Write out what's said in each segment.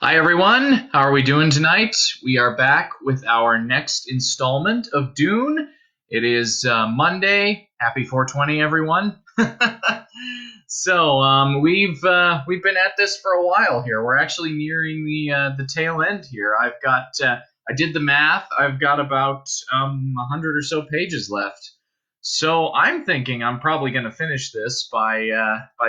Hi, everyone. How are we doing tonight? We are back with our next installment of Dune. It is Monday. Happy 420, everyone. We've been at this for a while here. We're actually nearing the tail end here. I did the math. I've got about 100 or so pages left. So I'm thinking I'm probably going to finish this by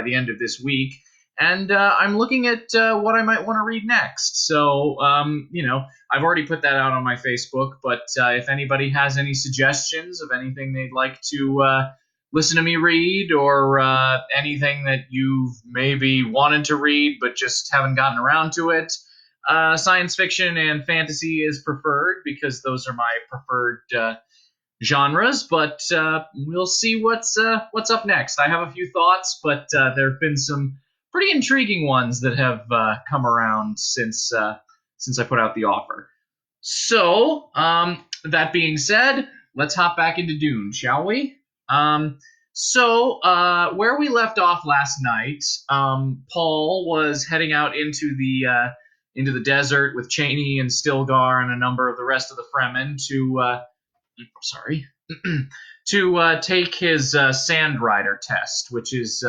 the end of this week, and I'm looking at what I might want to read next. I've already put that out on my Facebook, but if anybody has any suggestions of anything they'd like to listen to me read, or anything that you've maybe wanted to read but just haven't gotten around to it, science fiction and fantasy is preferred because those are my preferred genres, but we'll see what's up next. I have a few thoughts, but there have been some pretty intriguing ones that have come around since I put out the offer. So, that being said, let's hop back into Dune, shall we? Where we left off last night, Paul was heading out into the desert with Cheney and Stilgar and a number of the rest of the Fremen sorry, to take his Sand Rider test, which is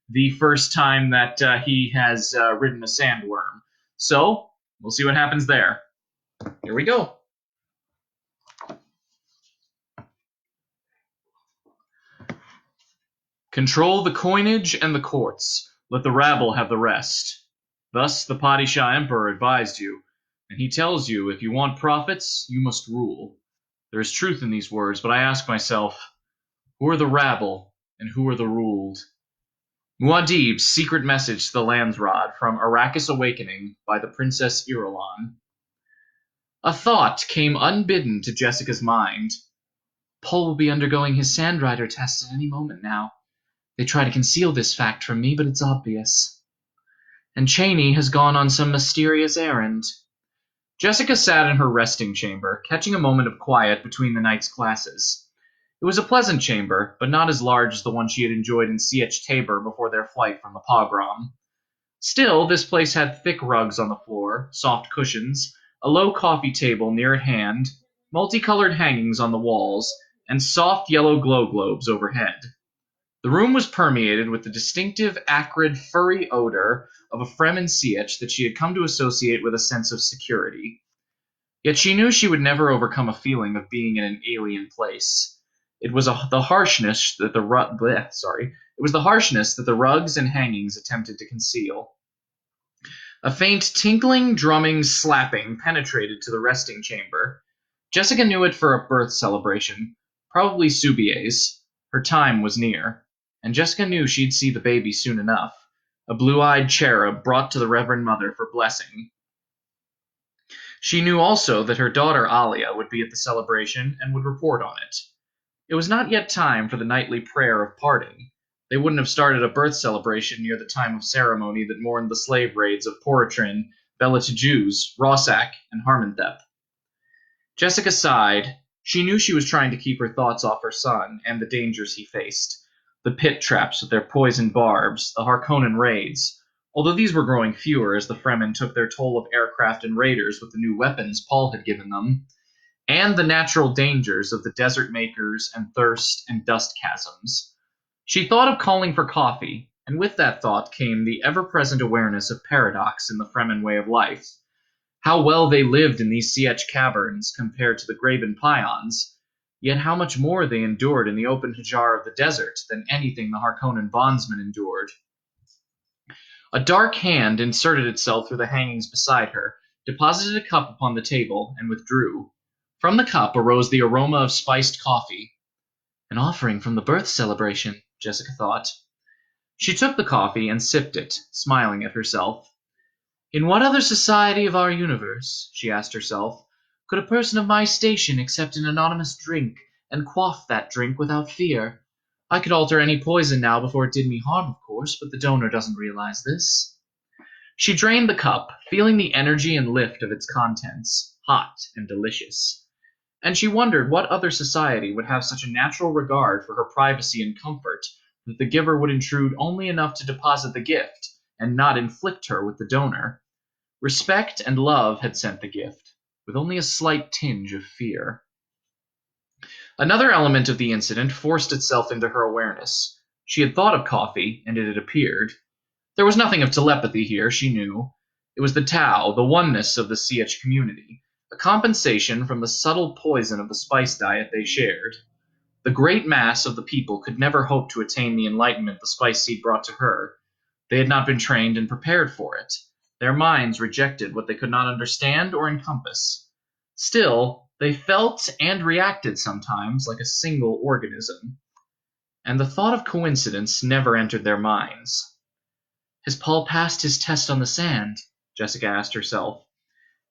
the first time that he has ridden a sandworm. So we'll see what happens there. Here we go. Control the coinage and the courts. Let the rabble have the rest. Thus the Padishah Emperor advised you, and he tells you if you want profits, you must rule. There is truth in these words, but I ask myself, who are the rabble and who are the ruled? Muad'Dib's secret message to the Landsrod from Arrakis Awakening by the Princess Irulan. A thought came unbidden to Jessica's mind. Paul will be undergoing his Sandrider test at any moment now. They try to conceal this fact from me, but it's obvious. And Cheney has gone on some mysterious errand. Jessica sat in her resting chamber, catching a moment of quiet between the night's classes. It was a pleasant chamber, but not as large as the one she had enjoyed in C.H. Tabor before their flight from the pogrom. Still, this place had thick rugs on the floor, soft cushions, a low coffee table near at hand, multicolored hangings on the walls, and soft yellow glow globes overhead. The room was permeated with the distinctive, acrid, furry odor of a Fremen sietch that she had come to associate with a sense of security. Yet she knew she would never overcome a feeling of being in an alien place. It was the harshness that the harshness that the rugs and hangings attempted to conceal. A faint tinkling, drumming, slapping penetrated to the resting chamber. Jessica knew it for a birth celebration, probably Subier's. Her time was near, and Jessica knew she'd see the baby soon enough, a blue-eyed cherub brought to the Reverend Mother for blessing. She knew also that her daughter Alia would be at the celebration and would report on it. It was not yet time for the nightly prayer of parting. They wouldn't have started a birth celebration near the time of ceremony that mourned the slave raids of Poratrin, Bella Tajuz, Rossack, and Harmonthep. Jessica sighed. She knew she was trying to keep her thoughts off her son and the dangers he faced. The pit traps with their poisoned barbs, the Harkonnen raids, although these were growing fewer as the Fremen took their toll of aircraft and raiders with the new weapons Paul had given them, and the natural dangers of the desert makers and thirst and dust chasms. She thought of calling for coffee, and with that thought came the ever-present awareness of paradox in the Fremen way of life. How well they lived in these Sietch caverns compared to the Graben Pions, yet how much more they endured in the open Hajar of the desert than anything the Harkonnen bondsmen endured. A dark hand inserted itself through the hangings beside her, deposited a cup upon the table, and withdrew. From the cup arose the aroma of spiced coffee. An offering from the birth celebration, Jessica thought. She took the coffee and sipped it, smiling at herself. In what other society of our universe, she asked herself, could a person of my station accept an anonymous drink and quaff that drink without fear? I could alter any poison now before it did me harm, of course, but the donor doesn't realize this. She drained the cup, feeling the energy and lift of its contents, hot and delicious. And she wondered what other society would have such a natural regard for her privacy and comfort that the giver would intrude only enough to deposit the gift and not inflict her with the donor. Respect and love had sent the gift, with only a slight tinge of fear. Another element of the incident forced itself into her awareness. She had thought of coffee, and it had appeared. There was nothing of telepathy here, she knew. It was the Tao, the oneness of the CH community, a compensation from the subtle poison of the spice diet they shared. The great mass of the people could never hope to attain the enlightenment the spice seed brought to her. They had not been trained and prepared for it. Their minds rejected what they could not understand or encompass. Still, they felt and reacted sometimes like a single organism. And the thought of coincidence never entered their minds. Has Paul passed his test on the sand? Jessica asked herself.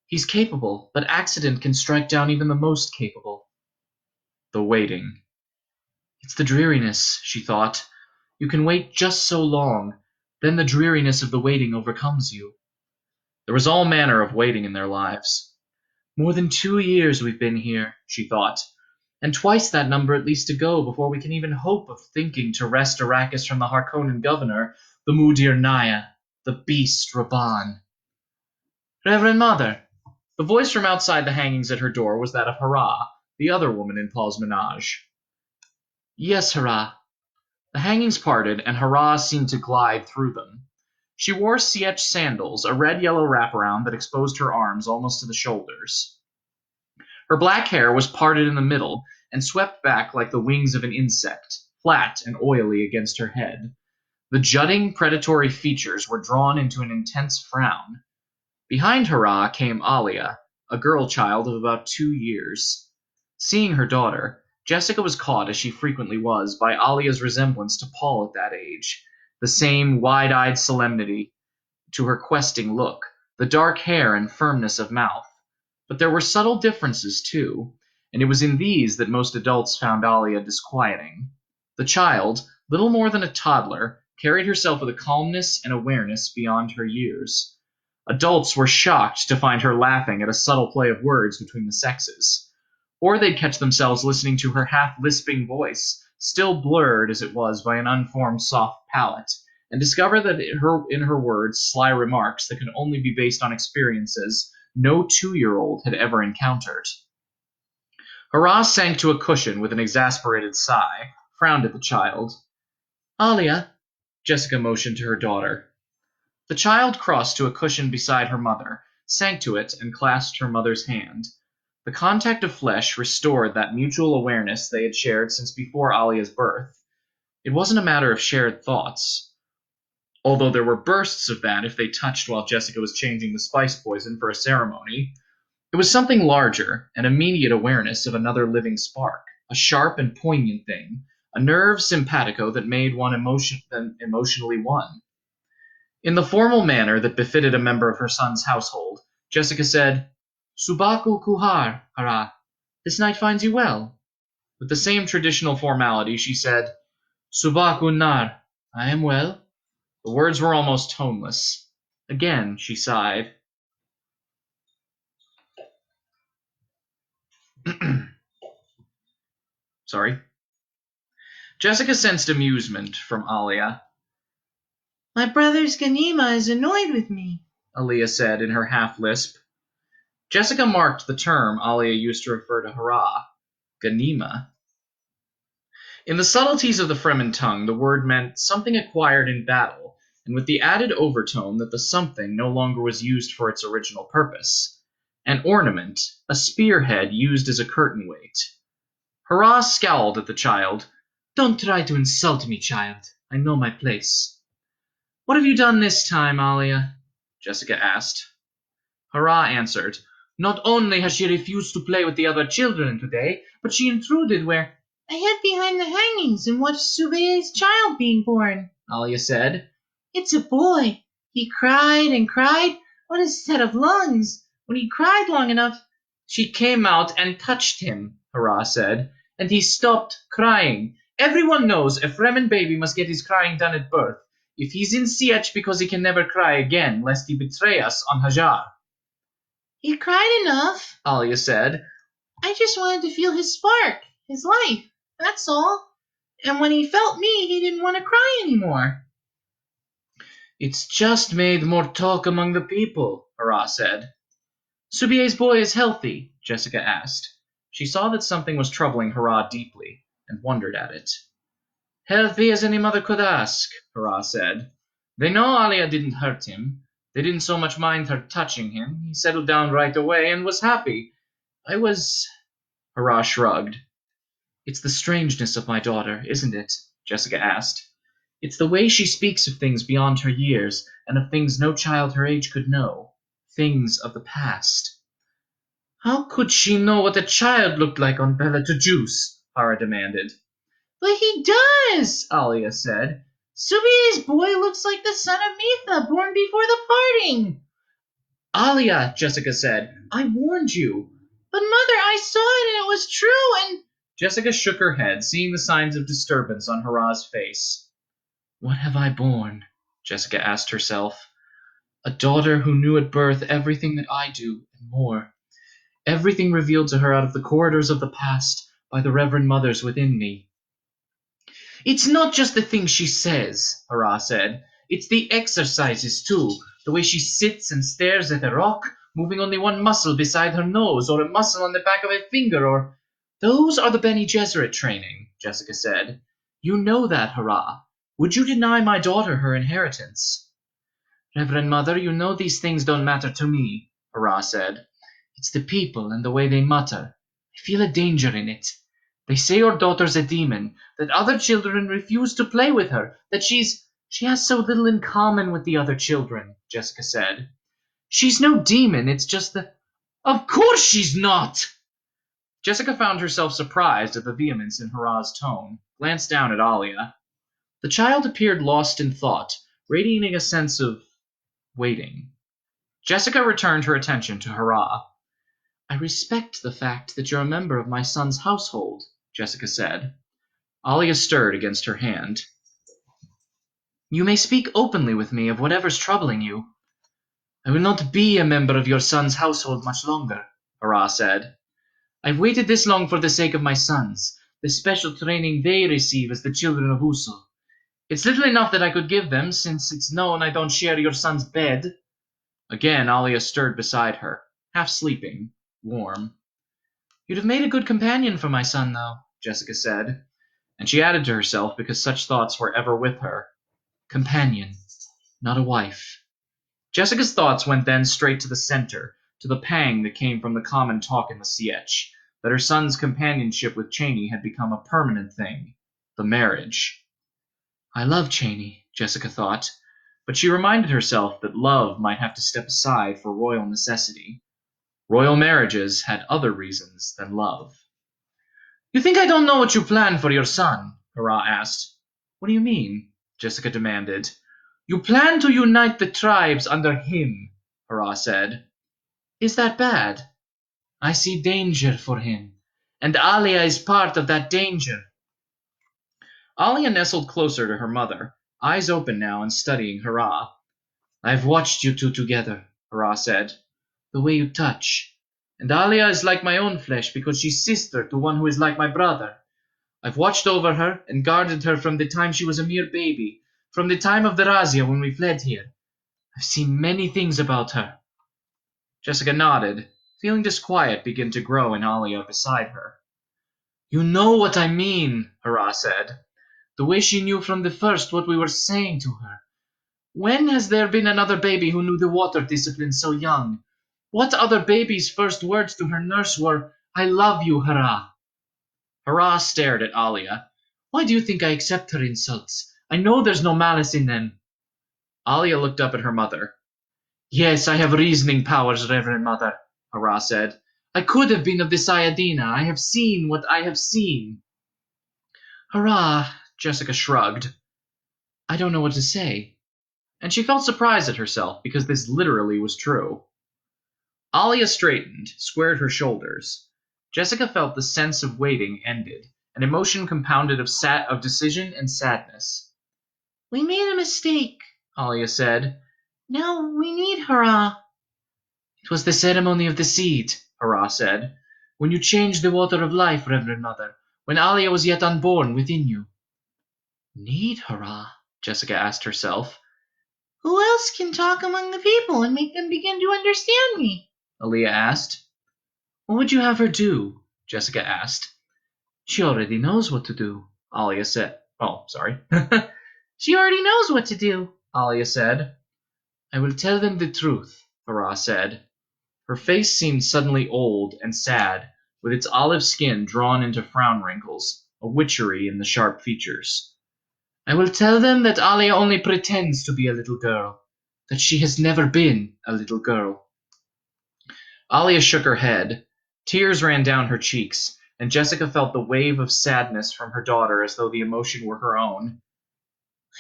He's capable, but accident can strike down even the most capable. The waiting. It's the dreariness, she thought. You can wait just so long, then the dreariness of the waiting overcomes you. There was all manner of waiting in their lives. More than 2 years we've been here, she thought, and twice that number at least to go before we can even hope of thinking to wrest Arrakis from the Harkonnen governor, the Mudir Naya, the beast Raban. Reverend Mother! The voice from outside the hangings at her door was that of Hera, the other woman in Paul's menage. Yes, Hera. The hangings parted, and Hera seemed to glide through them. She wore CH sandals, a red-yellow wraparound that exposed her arms almost to the shoulders. Her black hair was parted in the middle and swept back like the wings of an insect, flat and oily against her head. The jutting, predatory features were drawn into an intense frown. Behind Hera came Alia, a girl child of about 2 years. Seeing her daughter, Jessica was caught, as she frequently was, by Alia's resemblance to Paul at that age. The same wide-eyed solemnity to her questing look, the dark hair and firmness of mouth. But there were subtle differences, too, and it was in these that most adults found Alia disquieting. The child, little more than a toddler, carried herself with a calmness and awareness beyond her years. Adults were shocked to find her laughing at a subtle play of words between the sexes. Or they'd catch themselves listening to her half-lisping voice, still blurred as it was by an unformed soft palate, and discover that in her words sly remarks that could only be based on experiences no 2-year-old had ever encountered. Hera sank to a cushion with an exasperated sigh, frowned at the child. Alia, Jessica motioned to her daughter. The child crossed to a cushion beside her mother, sank to it, and clasped her mother's hand. The contact of flesh restored that mutual awareness they had shared since before Alia's birth. It wasn't a matter of shared thoughts, although there were bursts of that if they touched while Jessica was changing the spice poison for a ceremony. It was something larger, an immediate awareness of another living spark, a sharp and poignant thing, a nerve simpatico that made one emotionally one. In the formal manner that befitted a member of her son's household, Jessica said, Subaku Kuhar, Hera. This night finds you well. With the same traditional formality, she said, Subaku Nar. I am well. The words were almost toneless. Again, she sighed. Sorry. Jessica sensed amusement from Alia. My brother's Ganima is annoyed with me, Alia said in her half-lisp. Jessica marked the term Alia used to refer to Hera, Ganima. In the subtleties of the Fremen tongue, the word meant something acquired in battle, and with the added overtone that the something no longer was used for its original purpose. An ornament, a spearhead used as a curtain weight. Hera scowled at the child. Don't try to insult me, child. I know my place. What have you done this time, Alia? Jessica asked. Hera answered. Not only has she refused to play with the other children today, but she intruded where I hid behind the hangings and watched Suve's child being born, Alia said. It's a boy. He cried and cried. What a set of lungs. When he cried long enough, she came out and touched him, Hera said, and he stopped crying. Everyone knows a Fremen baby must get his crying done at birth. If he's in CH because he can never cry again, lest he betray us on Hajar. He cried enough, Alia said. I just wanted to feel his spark, his life, that's all. And when he felt me, he didn't want to cry anymore. It's just made more talk among the people, Hurrah said. Subie's boy is healthy? Jessica asked. She saw that something was troubling Hurrah deeply, and wondered at it. Healthy as any mother could ask, Hurrah said. They know Alia didn't hurt him. They didn't so much mind her touching him. He settled down right away and was happy. I was... Hurrah shrugged. It's the strangeness of my daughter, isn't it? Jessica asked. It's the way she speaks of things beyond her years, and of things no child her age could know. Things of the past. How could she know what a child looked like on Bella to Juice? Hara demanded. But he does, Alia said. Subie's boy looks like the son of Mitha, born before the parting. Alia, Jessica said, I warned you. But mother, I saw it and it was true and... Jessica shook her head, seeing the signs of disturbance on Hurrah's face. What have I borne? Jessica asked herself. A daughter who knew at birth everything that I do, and more. Everything revealed to her out of the corridors of the past by the Reverend Mothers within me. It's not just the things she says, Hurrah said. It's the exercises, too. The way she sits and stares at a rock, moving only one muscle beside her nose, or a muscle on the back of a finger, or... Those are the Bene Gesserit training, Jessica said. You know that, Hurrah. Would you deny my daughter her inheritance? Reverend Mother, you know these things don't matter to me, Hurrah said. It's the people and the way they mutter. I feel a danger in it. They say your daughter's a demon, that other children refuse to play with her, that she has so little in common with the other children, Jessica said. She's no demon, it's just the... Of course she's not! Jessica found herself surprised at the vehemence in Hurrah's tone, glanced down at Alia. The child appeared lost in thought, radiating a sense of waiting. Jessica returned her attention to Hurrah. I respect the fact that you're a member of my son's household, Jessica said. Alia stirred against her hand. You may speak openly with me of whatever's troubling you. I will not be a member of your son's household much longer, Hurrah said. I've waited this long for the sake of my sons, the special training they receive as the children of Usul. It's little enough that I could give them, since it's known I don't share your son's bed. Again Alia stirred beside her, half sleeping, warm. You'd have made a good companion for my son, though, Jessica said, and she added to herself because such thoughts were ever with her. Companion, not a wife. Jessica's thoughts went then straight to the center, to the pang that came from the common talk in the Sietch, that her son's companionship with Cheney had become a permanent thing, the marriage. I love Cheney, Jessica thought, but she reminded herself that love might have to step aside for royal necessity. Royal marriages had other reasons than love. You think I don't know what you plan for your son? Hurrah asked. What do you mean? Jessica demanded. You plan to unite the tribes under him, Hurrah said. Is that bad? I see danger for him, and Alia is part of that danger. Alia nestled closer to her mother, eyes open now and studying Hurrah. I've watched you two together, Hurrah said. The way you touch. And Alia is like my own flesh because she's sister to one who is like my brother. I've watched over her and guarded her from the time she was a mere baby, from the time of the razzia when we fled here. I've seen many things about her. Jessica nodded, feeling disquiet begin to grow in Alia beside her. You know what I mean, Hurrah said. The way she knew from the first what we were saying to her. When has there been another baby who knew the water discipline so young? What other baby's first words to her nurse were, I love you, Hurrah? Hurrah stared at Alia. Why do you think I accept her insults? I know there's no malice in them. Alia looked up at her mother. Yes, I have reasoning powers, Reverend Mother, Hurrah said. I could have been of the Sayadina. I have seen what I have seen. Hurrah, Jessica shrugged. I don't know what to say. And she felt surprised at herself because this literally was true. Alia straightened, squared her shoulders. Jessica felt the sense of waiting ended, an emotion compounded of decision and sadness. We made a mistake, Alia said. Now we need Hurrah. It was the ceremony of the seed, Hurrah said. When you changed the water of life, Reverend Mother, when Alia was yet unborn within you. Need Hurrah? Jessica asked herself. Who else can talk among the people and make them begin to understand me? Alia asked. What would you have her do? Jessica asked. She already knows what to do, Alia said. Oh, sorry. She already knows what to do, Alia said. I will tell them the truth, Farah said. Her face seemed suddenly old and sad, with its olive skin drawn into frown wrinkles, a witchery in the sharp features. I will tell them that Alia only pretends to be a little girl, that she has never been a little girl. Alia shook her head. Tears ran down her cheeks, and Jessica felt the wave of sadness from her daughter as though the emotion were her own.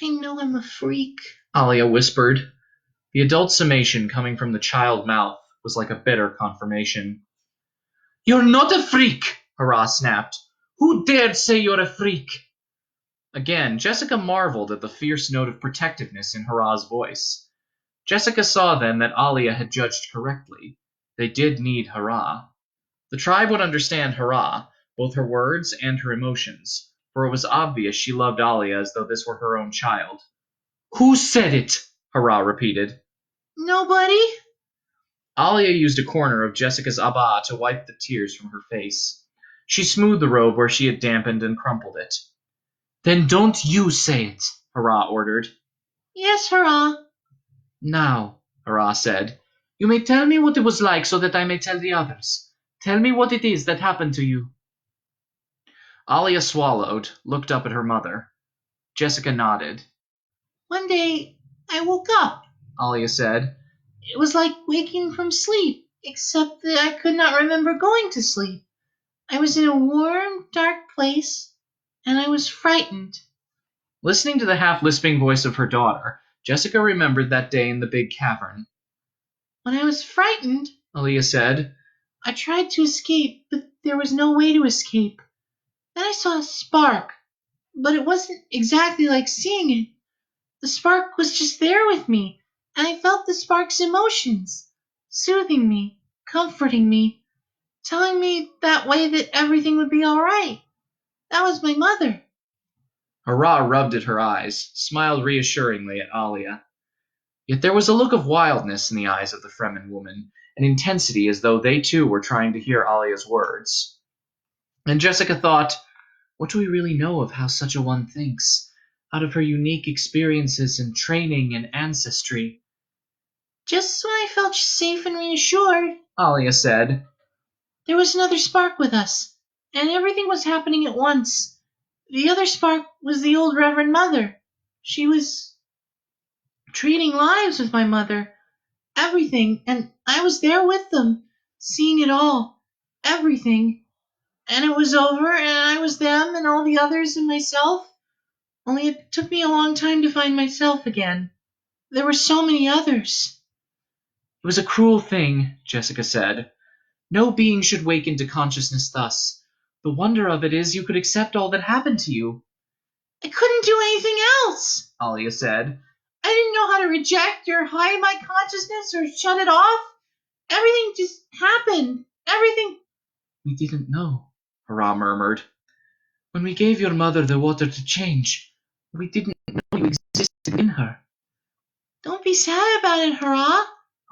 I know I'm a freak, Alia whispered. The adult summation coming from the child mouth was like a bitter confirmation. You're not a freak, Hurrah snapped. Who dared say you're a freak? Again, Jessica marveled at the fierce note of protectiveness in Hurrah's voice. Jessica saw then that Alia had judged correctly. They did need Hurrah. The tribe would understand Hurrah, both her words and her emotions, for it was obvious she loved Alia as though this were her own child. Who said it? Hurrah repeated. Nobody? Alia used a corner of Jessica's abba to wipe the tears from her face. She smoothed the robe where she had dampened and crumpled it. Then don't you say it, Hurrah ordered. Yes, Hurrah. Now, Hurrah said, you may tell me what it was like so that I may tell the others. Tell me what it is that happened to you. Alia swallowed, looked up at her mother. Jessica nodded. One day, I woke up, Alia said. It was like waking from sleep, except that I could not remember going to sleep. I was in a warm, dark place, and I was frightened. Listening to the half-lisping voice of her daughter, Jessica remembered that day in the big cavern. When I was frightened, Alia said, I tried to escape, but there was no way to escape. Then I saw a spark, but it wasn't exactly like seeing it. The spark was just there with me, and I felt the spark's emotions, soothing me, comforting me, telling me that way that everything would be all right. That was my mother. Hurrah rubbed at her eyes, smiled reassuringly at Alia. Yet there was a look of wildness in the eyes of the Fremen woman, an intensity as though they too were trying to hear Alia's words. And Jessica thought, what do we really know of how such a one thinks, out of her unique experiences and training and ancestry? Just when I felt safe and reassured, Alia said, there was another spark with us, and everything was happening at once. The other spark was the old Reverend Mother. She was trading lives with my mother, everything, and I was there with them, seeing it all, everything. And it was over, and I was them and all the others and myself. Only it took me a long time to find myself again. There were so many others. It was a cruel thing, Jessica said. No being should wake into consciousness thus. The wonder of it is you could accept all that happened to you. I couldn't do anything else, Alia said. I didn't know how to reject or hide my consciousness or shut it off. Everything just happened. Everything. We didn't know, Hurrah murmured. When we gave your mother the water to change, we didn't know you existed in her. Don't be sad about it, Hurrah,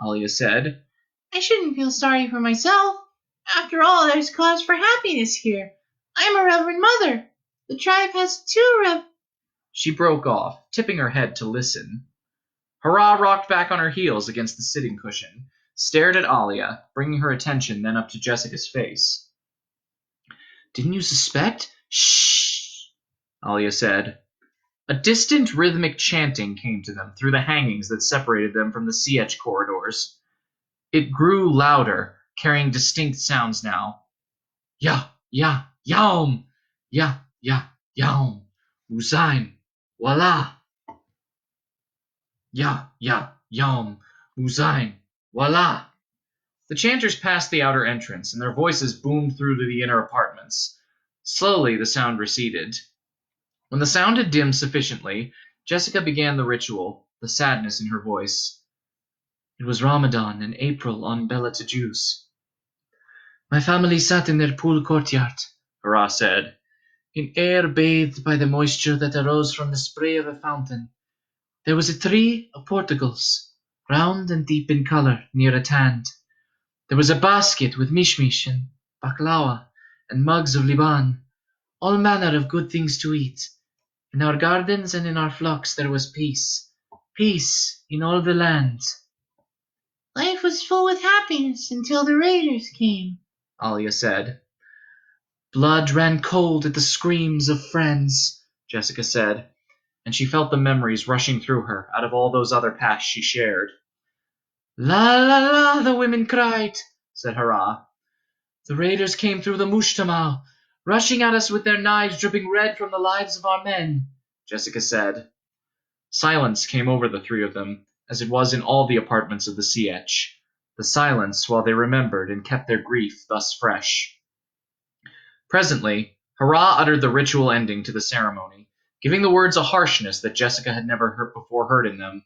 Alia said. I shouldn't feel sorry for myself. After all, there's cause for happiness here. I'm a Reverend Mother. The tribe has two She broke off, tipping her head to listen. Hurrah rocked back on her heels against the sitting cushion, stared at Alia, bringing her attention then up to Jessica's face. Didn't you suspect? Shh, Alia said. A distant rhythmic chanting came to them through the hangings that separated them from the sietch corridors. It grew louder, carrying distinct sounds now. Ya, ya, yaum! Ya, ya, yaum! Uzain! Voila! Ya, ya, yaum! Uzain! Voila! The chanters passed the outer entrance, and their voices boomed through to the inner apartments. Slowly the sound receded. When the sound had dimmed sufficiently, Jessica began the ritual, the sadness in her voice. It was Ramadan in April on Bela Tajus. My family sat in their pool courtyard, Hurrah said, in air bathed by the moisture that arose from the spray of a fountain. There was a tree of Portugals, round and deep in colour, near at hand. There was a basket with mishmish and baklawa and mugs of Liban, all manner of good things to eat. In our gardens and in our flocks there was peace, peace in all the land. Life was full with happiness until the raiders came, Alia said. Blood ran cold at the screams of friends, Jessica said, and she felt the memories rushing through her out of all those other pasts she shared. La la la, the women cried, said Hurrah. The raiders came through the Mushtamal, rushing at us with their knives dripping red from the lives of our men, Jessica said. Silence came over the three of them, as it was in all the apartments of the Sietch. The silence while they remembered and kept their grief thus fresh. Presently, Hurrah uttered the ritual ending to the ceremony, giving the words a harshness that Jessica had never before heard in them.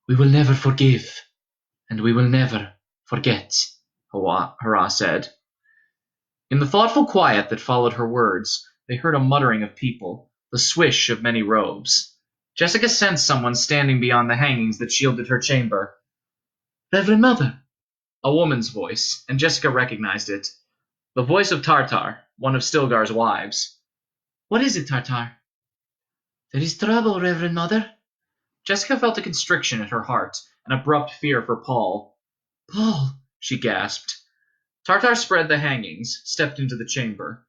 We will never forgive, and we will never forget, Hurrah said. In the thoughtful quiet that followed her words, they heard a muttering of people, the swish of many robes. Jessica sensed someone standing beyond the hangings that shielded her chamber. Reverend Mother! A woman's voice, and Jessica recognized it. The voice of Tartar, one of Stilgar's wives. What is it, Tartar? There is trouble, Reverend Mother. Jessica felt a constriction at her heart, an abrupt fear for Paul. Paul, she gasped. Tartar spread the hangings, stepped into the chamber.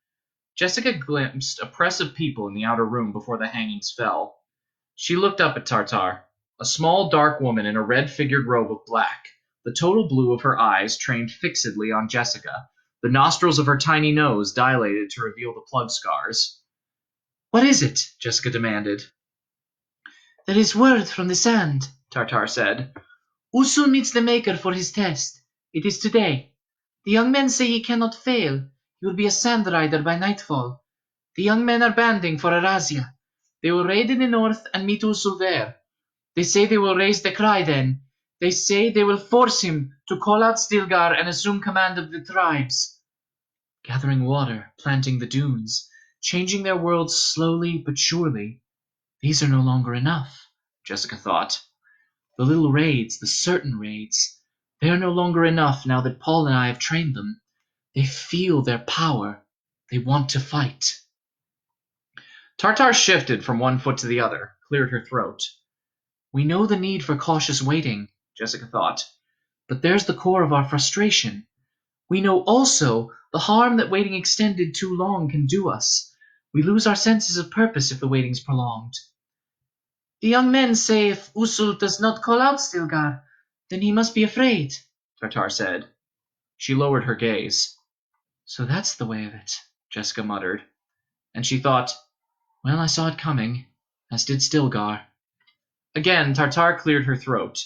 Jessica glimpsed a press of people in the outer room before the hangings fell. She looked up at Tartar, a small dark woman in a red-figured robe of black, the total blue of her eyes trained fixedly on Jessica, the nostrils of her tiny nose dilated to reveal the plug scars. What is it? Jessica demanded. There is word from the sand, Tartar said. Usul meets the Maker for his test. It is today. The young men say he cannot fail. He will be a sand rider by nightfall. The young men are banding for a razzia. They will raid in the north and meet Usul there. They say they will raise the cry then. They say they will force him to call out Stilgar and assume command of the tribes. Gathering water, planting the dunes, changing their worlds slowly but surely. These are no longer enough, Jessica thought. The little raids, the certain raids, they are no longer enough now that Paul and I have trained them. They feel their power. They want to fight. Tartar shifted from one foot to the other, cleared her throat. We know the need for cautious waiting, Jessica thought, but there's the core of our frustration. We know also the harm that waiting extended too long can do us. We lose our senses of purpose if the waiting's prolonged. The young men say if Usul does not call out Stilgar, then he must be afraid, Tartar said. She lowered her gaze. So that's the way of it, Jessica muttered. And she thought, well, I saw it coming, as did Stilgar. Again, Tartar cleared her throat.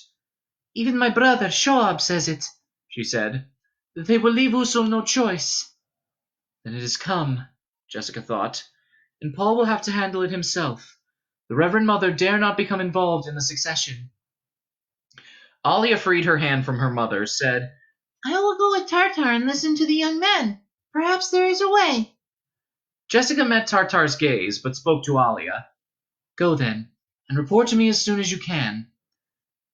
Even my brother, Shoab, says it, she said. That they will leave Usul no choice. Then it has come, Jessica thought, and Paul will have to handle it himself. The Reverend Mother dare not become involved in the succession. Alia freed her hand from her mother, said, I will go with Tartar and listen to the young men. Perhaps there is a way. Jessica met Tartar's gaze, but spoke to Alia. Go then, and report to me as soon as you can.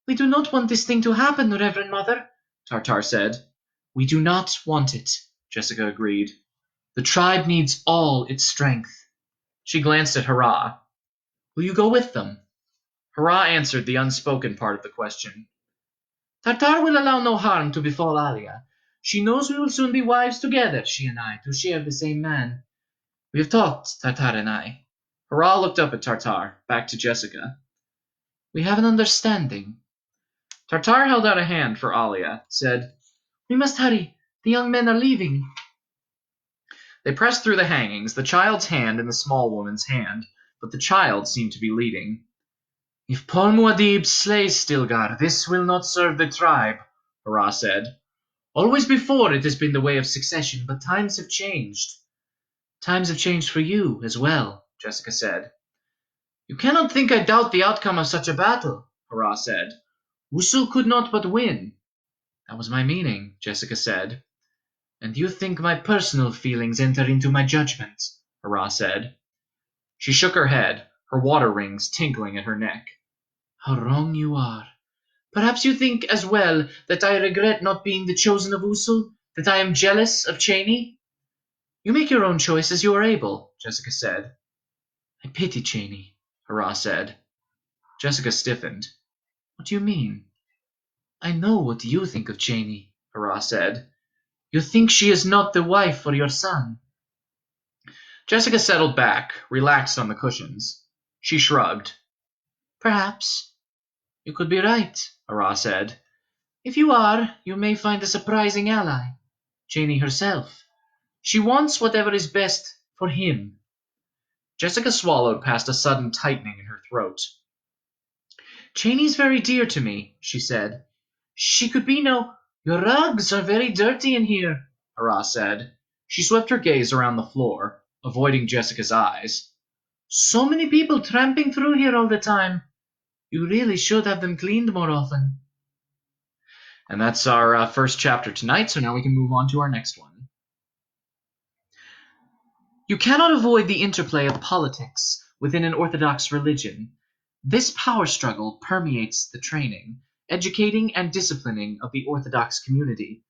We do not want this thing to happen, Reverend Mother, Tartar said. We do not want it, Jessica agreed. The tribe needs all its strength. She glanced at Hurrah. Will you go with them? Hurrah answered the unspoken part of the question. Tartar will allow no harm to befall Alia. She knows we will soon be wives together, she and I, to share the same man. We have talked, Tartar and I. Hurrah looked up at Tartar, back to Jessica. We have an understanding. Tartar held out a hand for Alia, said, We must hurry. The young men are leaving. They pressed through the hangings, the child's hand in the small woman's hand, but the child seemed to be leading. If Paul Muad'Dib slays Stilgar, this will not serve the tribe, Hurrah said. Always before it has been the way of succession, but times have changed. Times have changed for you as well, Jessica said. You cannot think I doubt the outcome of such a battle, Hurrah said. Usul could not but win. That was my meaning, Jessica said. And you think my personal feelings enter into my judgment, Hurrah said. She shook her head, her water rings tinkling at her neck. How wrong you are. Perhaps you think as well that I regret not being the chosen of Usul, that I am jealous of Cheney? You make your own choice as you are able, Jessica said. I pity Cheney, Hurrah said. Jessica stiffened. What do you mean? I know what you think of Cheney, Hurrah said. You think she is not the wife for your son. Jessica settled back, relaxed on the cushions. She shrugged. Perhaps. You could be right, Hurrah said. If you are, you may find a surprising ally. Cheney herself. She wants whatever is best for him. Jessica swallowed past a sudden tightening in her throat. Cheney's very dear to me, she said. She could be no... Your rugs are very dirty in here, Hurrah said. She swept her gaze around the floor, avoiding Jessica's eyes. So many people tramping through here all the time. You really should have them cleaned more often. And that's our first chapter tonight, so now we can move on to our next one. You cannot avoid the interplay of politics within an Orthodox religion. This power struggle permeates the training, educating, and disciplining of the Orthodox community.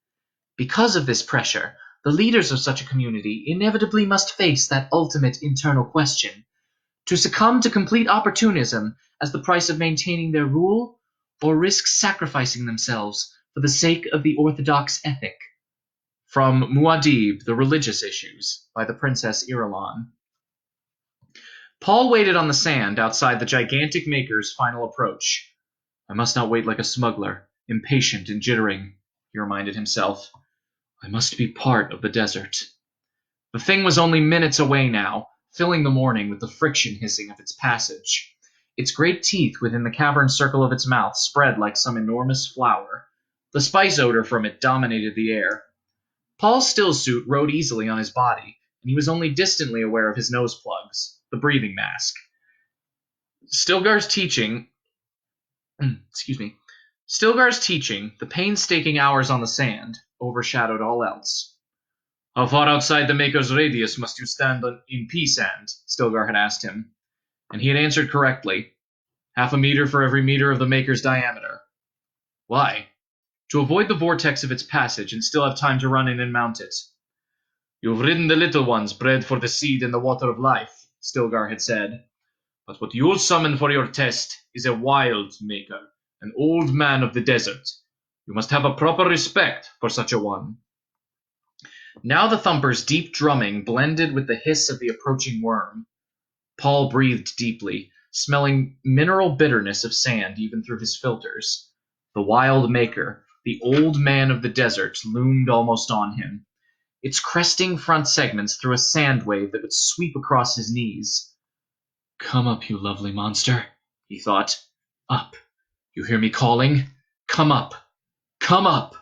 Because of this pressure, the leaders of such a community inevitably must face that ultimate internal question: to succumb to complete opportunism as the price of maintaining their rule, or risk sacrificing themselves for the sake of the Orthodox ethic. From Muad'Dib, The Religious Issues, by the Princess Irulan. Paul waited on the sand outside the gigantic Maker's final approach. I must not wait like a smuggler, impatient and jittering, he reminded himself. I must be part of the desert. The thing was only minutes away now, filling the morning with the friction hissing of its passage. Its great teeth within the cavern circle of its mouth spread like some enormous flower. The spice odor from it dominated the air. Paul's stillsuit rode easily on his body, and he was only distantly aware of his nose plugs, the breathing mask. Stilgar's teaching, the painstaking hours on the sand, overshadowed all else. How far outside the Maker's radius must you stand in pea sand? Stilgar had asked him, and he had answered correctly. 1/2 meter for every meter of the Maker's diameter. Why? To avoid the vortex of its passage and still have time to run in and mount it. You've ridden the little ones, bred for the seed and the water of life, Stilgar had said. But what you'll summon for your test is a wild Maker, an old man of the desert. You must have a proper respect for such a one. Now the thumper's deep drumming blended with the hiss of the approaching worm. Paul breathed deeply, smelling mineral bitterness of sand even through his filters. The wild Maker, the old man of the desert, loomed almost on him. Its cresting front segments threw a sand wave that would sweep across his knees. Come up, you lovely monster, he thought. Up. You hear me calling? Come up. Come up.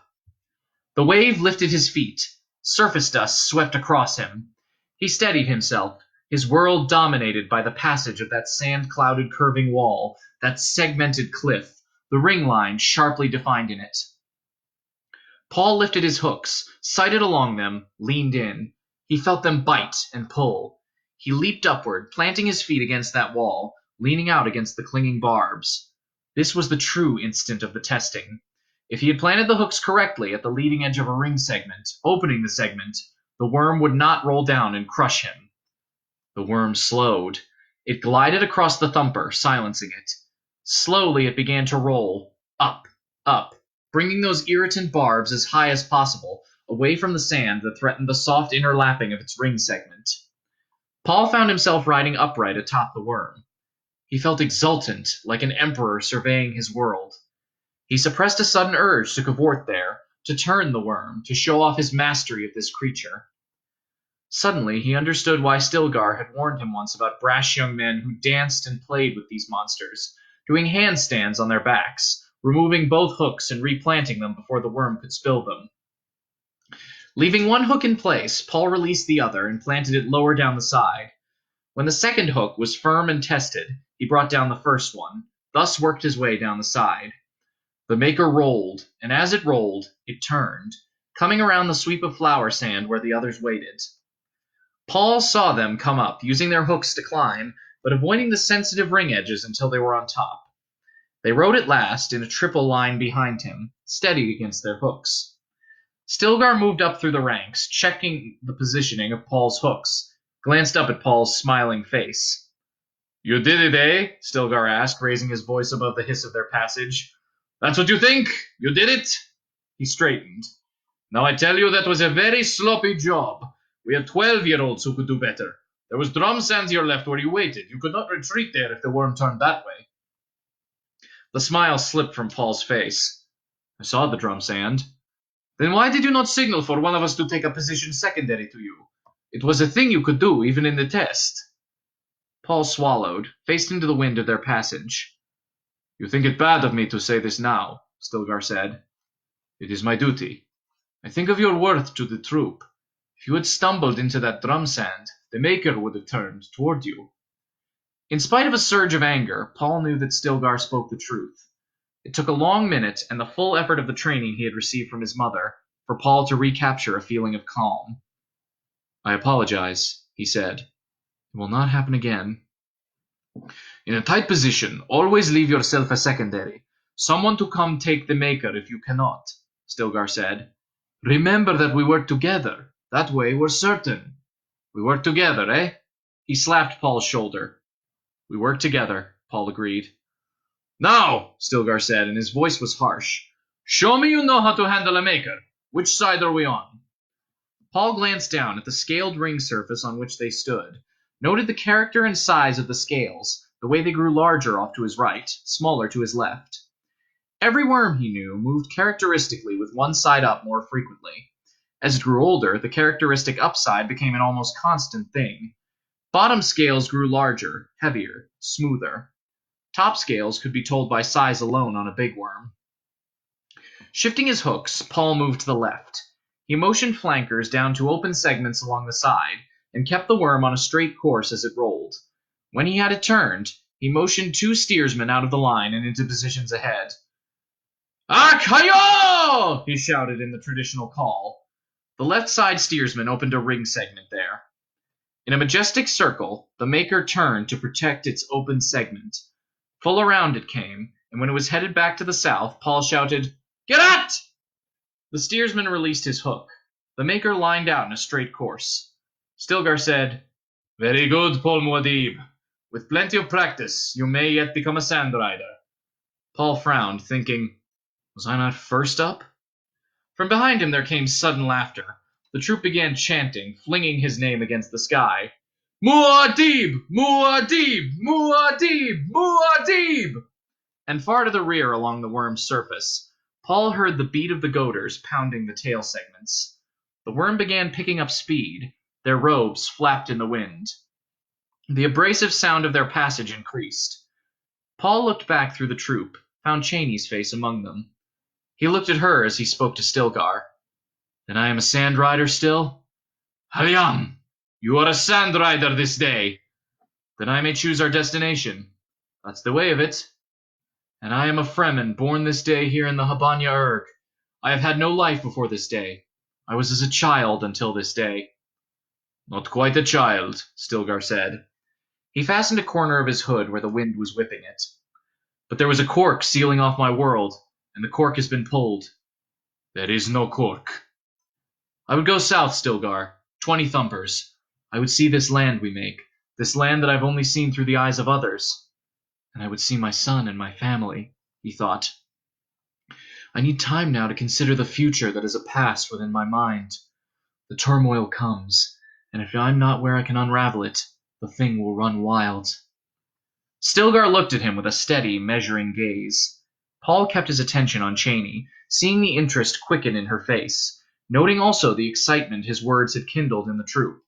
The wave lifted his feet. Surface dust swept across him. He steadied himself, his world dominated by the passage of that sand-clouded curving wall, that segmented cliff, the ring line sharply defined in it. Paul lifted his hooks, sighted along them, leaned in. He felt them bite and pull. He leaped upward, planting his feet against that wall, leaning out against the clinging barbs. This was the true instant of the testing. If he had planted the hooks correctly at the leading edge of a ring segment, opening the segment, the worm would not roll down and crush him. The worm slowed. It glided across the thumper, silencing it. Slowly it began to roll, up, bringing those irritant barbs as high as possible, away from the sand that threatened the soft inner lapping of its ring segment. Paul found himself riding upright atop the worm. He felt exultant, like an emperor surveying his world. He suppressed a sudden urge to cavort there, to turn the worm, to show off his mastery of this creature. Suddenly he understood why Stilgar had warned him once about brash young men who danced and played with these monsters, doing handstands on their backs, removing both hooks and replanting them before the worm could spill them. Leaving one hook in place, Paul released the other and planted it lower down the side. When the second hook was firm and tested, he brought down the first one, thus worked his way down the side. The Maker rolled, and as it rolled, it turned, coming around the sweep of flower sand where the others waited. Paul saw them come up, using their hooks to climb, but avoiding the sensitive ring edges until they were on top. They rode at last in a triple line behind him, steadied against their hooks. Stilgar moved up through the ranks, checking the positioning of Paul's hooks, glanced up at Paul's smiling face. "You did it, eh?" Stilgar asked, raising his voice above the hiss of their passage. "That's what you think? You did it?" He straightened. "Now I tell you that was a very sloppy job. We had 12-year-olds who could do better. There was drum sand to your left where you waited. You could not retreat there if the worm turned that way." The smile slipped from Paul's face. "I saw the drum sand." "Then why did you not signal for one of us to take a position secondary to you? It was a thing you could do, even in the test." Paul swallowed, faced into the wind of their passage. "You think it bad of me to say this now," Stilgar said. "It is my duty. I think of your worth to the troop. If you had stumbled into that drum sand, the Maker would have turned toward you." In spite of a surge of anger, Paul knew that Stilgar spoke the truth. It took a long minute and the full effort of the training he had received from his mother for Paul to recapture a feeling of calm. "I apologize," he said. "It will not happen again." "In a tight position, always leave yourself a secondary. Someone to come take the Maker if you cannot," Stilgar said. "Remember that we work together. That way we're certain. We work together, eh?" He slapped Paul's shoulder. "We work together," Paul agreed. "Now," Stilgar said, and his voice was harsh, "show me you know how to handle a Maker. Which side are we on?" Paul glanced down at the scaled ring surface on which they stood, noted the character and size of the scales, the way they grew larger off to his right, smaller to his left. Every worm, he knew, moved characteristically with one side up more frequently. As it grew older, the characteristic upside became an almost constant thing. Bottom scales grew larger, heavier, smoother. Top scales could be told by size alone on a big worm. Shifting his hooks, Paul moved to the left. He motioned flankers down to open segments along the side, and kept the worm on a straight course as it rolled. When he had it turned, he motioned 2 steersmen out of the line and into positions ahead. "Ak hayo!" he shouted in the traditional call. The left side steersman opened a ring segment there. In a majestic circle, the Maker turned to protect its open segment. Full around it came, and when it was headed back to the south, Paul shouted, "Get at!" The steersman released his hook. The Maker lined out in a straight course. Stilgar said, "Very good, Paul Muad'Dib. With plenty of practice, you may yet become a sand rider." Paul frowned, thinking, was I not first up? From behind him there came sudden laughter. The troop began chanting, flinging his name against the sky. "Muad'Dib! Muad'Dib! Muad'Dib! Muad'Dib!" And far to the rear along the worm's surface, Paul heard the beat of the goaders pounding the tail segments. The worm began picking up speed. Their robes flapped in the wind. The abrasive sound of their passage increased. Paul looked back through the troop, found Cheney's face among them. He looked at her as he spoke to Stilgar. "Then I am a sand rider still?" "Haliam, you are a sand rider this day." "Then I may choose our destination." "That's the way of it." "And I am a Fremen, born this day here in the Habanya Erg. I have had no life before this day. I was as a child until this day." "Not quite a child," Stilgar said. He fastened a corner of his hood where the wind was whipping it. "But there was a cork sealing off my world, and the cork has been pulled." "There is no cork." "I would go south, Stilgar. 20 thumpers. I would see this land we make, this land that I've only seen through the eyes of others. And I would see my son and my family," he thought. "I need time now to consider the future that is a past within my mind. The turmoil comes, and if I'm not where I can unravel it, the thing will run wild." Stilgar looked at him with a steady, measuring gaze. Paul kept his attention on Cheney, seeing the interest quicken in her face, noting also the excitement his words had kindled in the troop.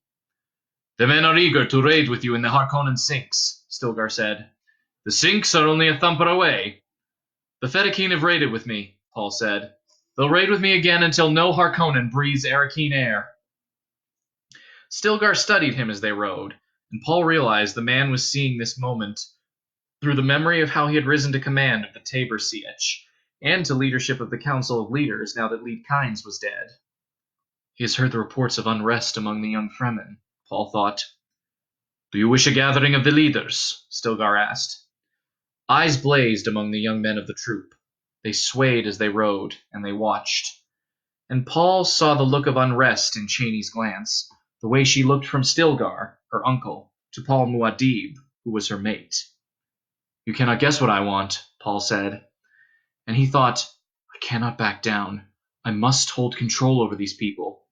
"The men are eager to raid with you in the Harkonnen sinks," Stilgar said. "The sinks are only a thumper away." "The Fedaykin have raided with me," Paul said. "They'll raid with me again until no Harkonnen breathes Arakeen air." Stilgar studied him as they rode, and Paul realized the man was seeing this moment through the memory of how he had risen to command of the Tabor Sietch, and to leadership of the Council of Leaders now that Lead Kynes was dead. He has heard the reports of unrest among the young Fremen, Paul thought. "Do you wish a gathering of the leaders?" Stilgar asked. Eyes blazed among the young men of the troop. They swayed as they rode, and they watched. And Paul saw the look of unrest in Cheney's glance, the way she looked from Stilgar, her uncle, to Paul Muad'Dib, who was her mate. "You cannot guess what I want," Paul said. And he thought, "I cannot back down. I must hold control over these people."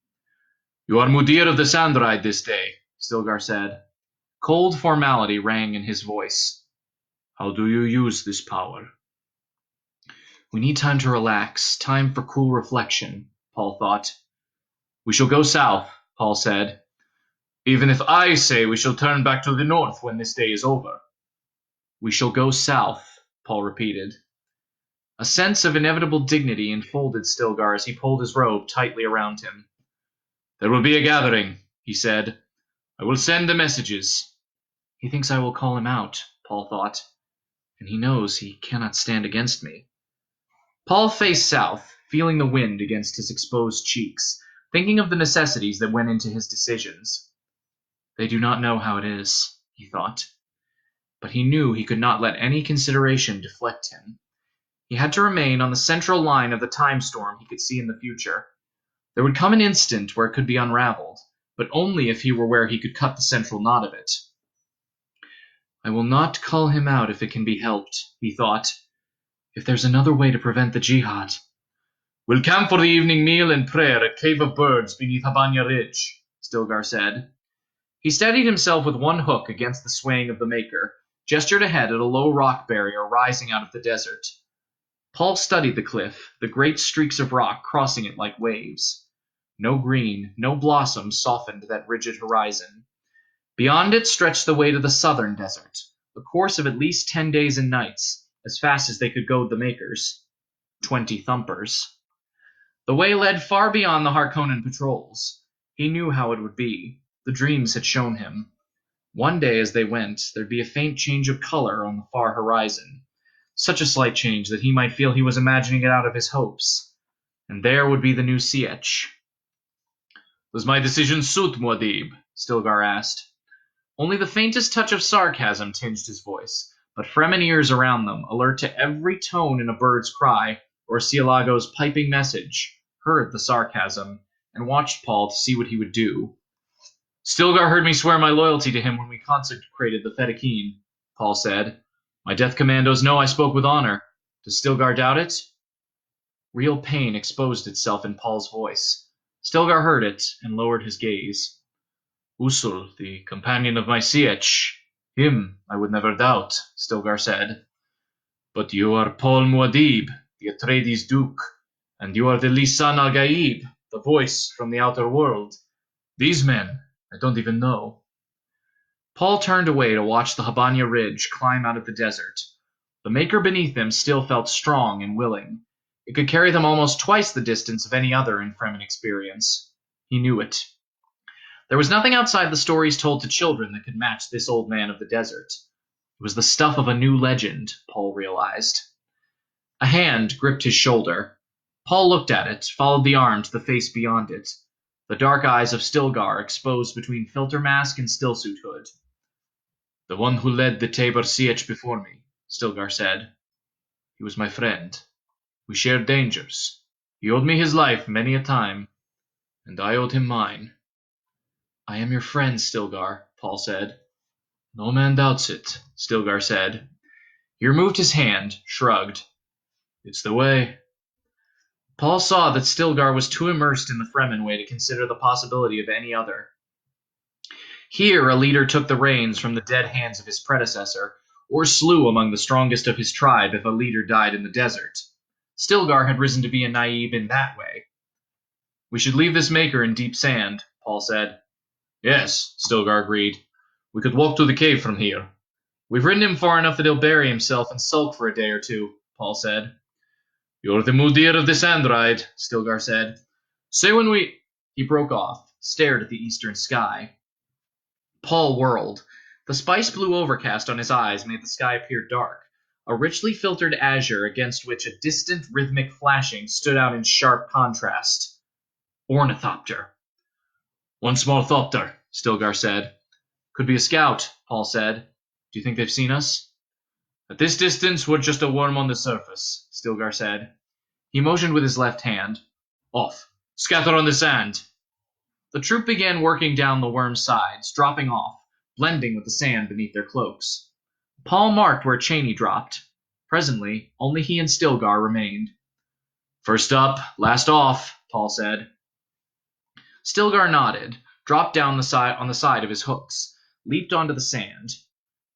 "You are Mudir of the Sandride this day," Stilgar said. Cold formality rang in his voice. "How do you use this power?" "We need time to relax, time for cool reflection," Paul thought. "We shall go south," Paul said. "Even if I say we shall turn back to the north when this day is over." "We shall go south," Paul repeated. A sense of inevitable dignity enfolded Stilgar as he pulled his robe tightly around him. "There will be a gathering," he said. "I will send the messages." He thinks I will call him out, Paul thought, and he knows he cannot stand against me. Paul faced south, feeling the wind against his exposed cheeks, thinking of the necessities that went into his decisions. They do not know how it is, he thought. But he knew he could not let any consideration deflect him. He had to remain on the central line of the time storm he could see in the future. There would come an instant where it could be unraveled, but only if he were where he could cut the central knot of it. I will not call him out if it can be helped, he thought. If there's another way to prevent the jihad. "We'll camp for the evening meal and prayer at Cave of Birds beneath Habanya Ridge," Stilgar said. He steadied himself with one hook against the swaying of the Maker, gestured ahead at a low rock barrier rising out of the desert. Paul studied the cliff, the great streaks of rock crossing it like waves. No green, no blossom softened that rigid horizon. Beyond it stretched the way to the southern desert, a course of at least 10 days and nights, as fast as they could goad the Makers. 20 thumpers. The way led far beyond the Harkonnen patrols. He knew how it would be. The dreams had shown him. One day as they went, there'd be a faint change of color on the far horizon. Such a slight change that he might feel he was imagining it out of his hopes. And there would be the new Sietch. "Does my decision suit Muad'Dib?" Stilgar asked. Only the faintest touch of sarcasm tinged his voice, but Fremen ears around them, alert to every tone in a bird's cry or Cielago's piping message, heard the sarcasm, and watched Paul to see what he would do. "Stilgar heard me swear my loyalty to him when we consecrated the Fedaykin," Paul said. "My death commandos know I spoke with honor. Does Stilgar doubt it?" Real pain exposed itself in Paul's voice. Stilgar heard it and lowered his gaze. "Usul, the companion of my Sietch, him I would never doubt," Stilgar said. "But you are Paul Muad'Dib, the Atreides Duke, and you are the Lisan al-Gaib, the voice from the outer world. These men, I don't even know." Paul turned away to watch the Habanya Ridge climb out of the desert. The Maker beneath them still felt strong and willing. It could carry them almost twice the distance of any other in Fremen experience. He knew it. There was nothing outside the stories told to children that could match this old man of the desert. It was the stuff of a new legend, Paul realized. A hand gripped his shoulder. Paul looked at it, followed the arm to the face beyond it. The dark eyes of Stilgar exposed between filter mask and stillsuit hood. "The one who led the Tabor Sietch before me," Stilgar said. "He was my friend. We shared dangers. He owed me his life many a time, and I owed him mine." "I am your friend, Stilgar," Paul said. "No man doubts it," Stilgar said. He removed his hand, shrugged. "It's the way." Paul saw that Stilgar was too immersed in the Fremen way to consider the possibility of any other. Here a leader took the reins from the dead hands of his predecessor, or slew among the strongest of his tribe if a leader died in the desert. Stilgar had risen to be a Naib in that way. "We should leave this Maker in deep sand," Paul said. "Yes," Stilgar agreed. "We could walk to the cave from here." "We've ridden him far enough that he'll bury himself and sulk for a day or two," Paul said. "You're the Mudir of this Andride," Stilgar said. "Say when we—" He broke off, stared at the eastern sky. Paul whirled. The spice blue overcast on his eyes made the sky appear dark, a richly filtered azure against which a distant rhythmic flashing stood out in sharp contrast. Ornithopter. "One small thopter," Stilgar said. "Could be a scout," Paul said. "Do you think they've seen us?" At this distance, we're just a worm on the surface, Stilgar said. He motioned with his left hand. Off. Scatter on the sand. The troop began working down the worm's sides, dropping off, blending with the sand beneath their cloaks. Paul marked where Cheney dropped. Presently, only he and Stilgar remained. First up, last off, Paul said. Stilgar nodded, dropped down on the side of his hooks, leaped onto the sand.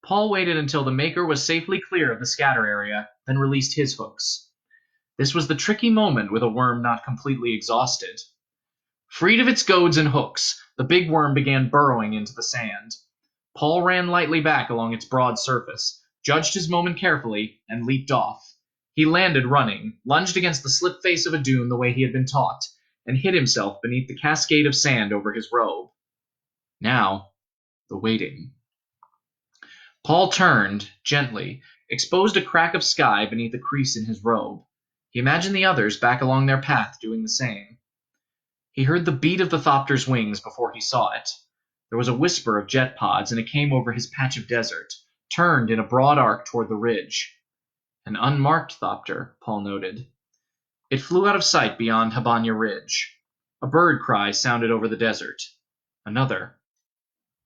Paul waited until the Maker was safely clear of the scatter area, then released his hooks. This was the tricky moment with a worm not completely exhausted. Freed of its goads and hooks, the big worm began burrowing into the sand. Paul ran lightly back along its broad surface, judged his moment carefully, and leaped off. He landed running, lunged against the slip face of a dune the way he had been taught, and hid himself beneath the cascade of sand over his robe. Now, the waiting. Paul turned, gently, exposed a crack of sky beneath a crease in his robe. He imagined the others back along their path doing the same. He heard the beat of the Thopter's wings before he saw it. There was a whisper of jet pods, and it came over his patch of desert, turned in a broad arc toward the ridge. An unmarked Thopter, Paul noted. It flew out of sight beyond Habanya Ridge. A bird cry sounded over the desert. Another.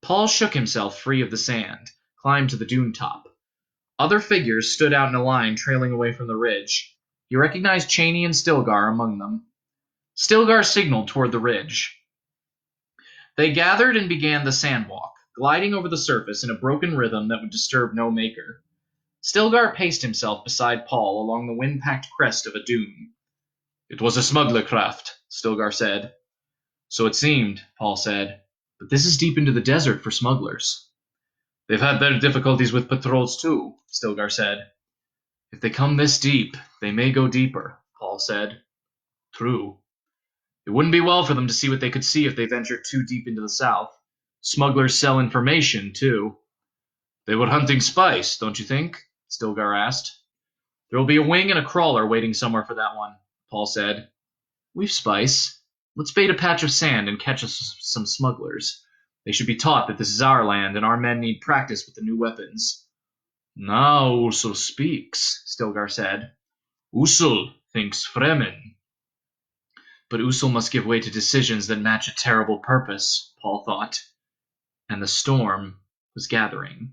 Paul shook himself free of the sand, climbed to the dune top. Other figures stood out in a line trailing away from the ridge. He recognized Cheney and Stilgar among them. Stilgar signaled toward the ridge. They gathered and began the sandwalk, gliding over the surface in a broken rhythm that would disturb no Maker. Stilgar paced himself beside Paul along the wind-packed crest of a dune. It was a smuggler craft, Stilgar said. So it seemed, Paul said, but this is deep into the desert for smugglers. They've had their difficulties with patrols too, Stilgar said. If they come this deep, they may go deeper, Paul said. True. It wouldn't be well for them to see what they could see if they ventured too deep into the south. Smugglers sell information, too. They were hunting spice, don't you think? Stilgar asked. There will be a wing and a crawler waiting somewhere for that one, Paul said. We've spice. Let's bait a patch of sand and catch us some smugglers. They should be taught that this is our land and our men need practice with the new weapons. Now Usul speaks, Stilgar said. Usul thinks Fremen. But Usul must give way to decisions that match a terrible purpose, Paul thought. And the storm was gathering.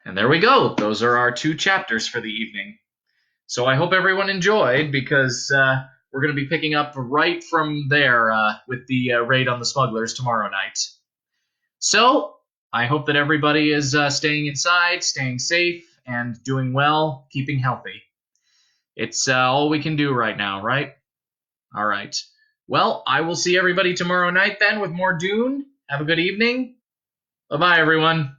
And there we go. Those are our 2 chapters for the evening. So I hope everyone enjoyed, because we're going to be picking up right from there with the raid on the smugglers tomorrow night. So I hope that everybody is staying inside, staying safe, and doing well, keeping healthy. It's all we can do right now, right? All right. Well, I will see everybody tomorrow night then with more Dune. Have a good evening. Bye-bye, everyone.